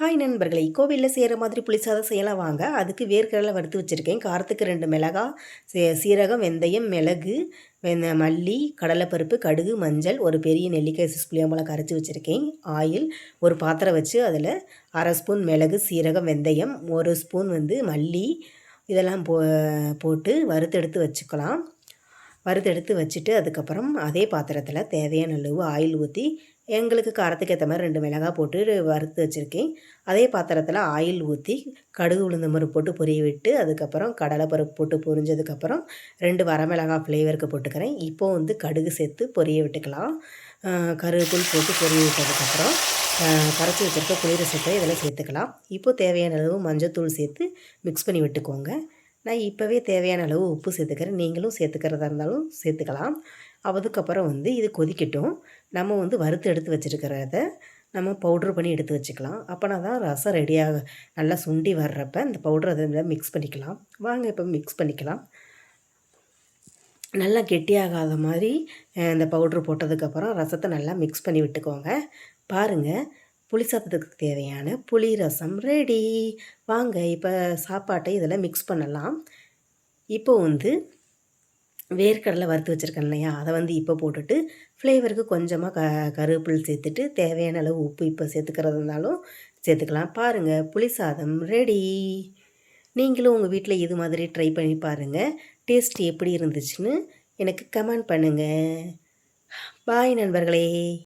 Hi நண்பர்களே, கோவிலில் செய்கிற மாதிரி புளி சாதம் செய்யலாம் வாங்க. அதுக்கு வேர்க்கடலை வறுத்து வச்சுருக்கேன். காரத்துக்கு 2 மிளகாய், சீரகம், வெந்தயம், மிளகு, மல்லி, கடலைப்பருப்பு, கடுகு, மஞ்சள், ஒரு பெரிய நெல்லிக்காய் சைஸ் புளியம்பழம் கரைச்சி வச்சுருக்கேன். ஆயில், ஒரு பாத்திரம் வச்சு அதில் 1/2 ஸ்பூன் மிளகு, சீரகம், வெந்தயம், 1 ஸ்பூன் மல்லி இதெல்லாம் போட்டு வறுத்தெடுத்து வச்சுக்கலாம். வறுத்தெடுத்து வச்சுட்டு அதுக்கப்புறம் அதே பாத்திரத்தில் தேவையான அளவு ஆயில் ஊற்றி எங்களுக்கு காரத்துக்கு ஏற்ற மாதிரி 2 மிளகாய் போட்டு வறுத்து வச்சுருக்கேன். அதே பாத்திரத்தில் ஆயில் ஊற்றி கடுகு உளுந்தம் பருப்பு போட்டு பொரிய விட்டு அதுக்கப்புறம் கடலைப்பருப்பு போட்டு பொரிஞ்சதுக்கப்புறம் 2 வரமிளகாய் ஃப்ளேவருக்கு போட்டுக்கிறேன். இப்போது கடுகு சேர்த்து பொரிய விட்டுக்கலாம். கருவேப்பில் போட்டு பொரிய விட்டதுக்கப்புறம் கரைச்சி வச்சுருக்க புளி ரசத்தை இதில் சேர்த்துக்கலாம். இப்போது தேவையான அளவு மஞ்சத்தூள் சேர்த்து மிக்ஸ் பண்ணி விட்டுக்கோங்க. நான் இப்போவே தேவையான அளவு உப்பு சேர்த்துக்கிறேன். நீங்களும் சேர்த்துக்கிறதா இருந்தாலும் சேர்த்துக்கலாம். அதுக்கப்புறம் இது கொதிக்கட்டும். நம்ம வறுத்து எடுத்து வச்சுருக்கிறத நம்ம பவுட்ரு பண்ணி எடுத்து வச்சுக்கலாம். அப்போனா தான் ரசம் ரெடியாக நல்லா சுண்டி வர்றப்ப இந்த பவுட்ரு அதில் மிக்ஸ் பண்ணிக்கலாம். வாங்க இப்போ மிக்ஸ் பண்ணிக்கலாம். நல்லா கெட்டியாகாத மாதிரி இந்த பவுட்ரு போட்டதுக்கப்புறம் ரசத்தை நல்லா மிக்ஸ் பண்ணி விட்டுக்கோங்க. பாருங்கள், புளி சாதத்துக்கு தேவையான புளி ரசம் ரெடி. வாங்க இப்போ சாப்பாட்டை இதில் மிக்ஸ் பண்ணலாம். இப்போது வேர்க்கடலை வறுத்து வச்சுருக்கேன் இல்லையா, அதை இப்போ போட்டுட்டு ஃப்ளேவருக்கு கொஞ்சமாக கருவேப்பில் சேர்த்துட்டு தேவையான அளவு உப்பு இப்போ சேர்த்துக்கிறது இருந்தாலும் சேர்த்துக்கலாம். பாருங்கள், புளி சாதம் ரெடி. நீங்களும் உங்கள் வீட்டில் இது மாதிரி ட்ரை பண்ணி பாருங்கள். டேஸ்ட் எப்படி இருந்துச்சுன்னு எனக்கு கமெண்ட் பண்ணுங்கள். பாய் நண்பர்களே.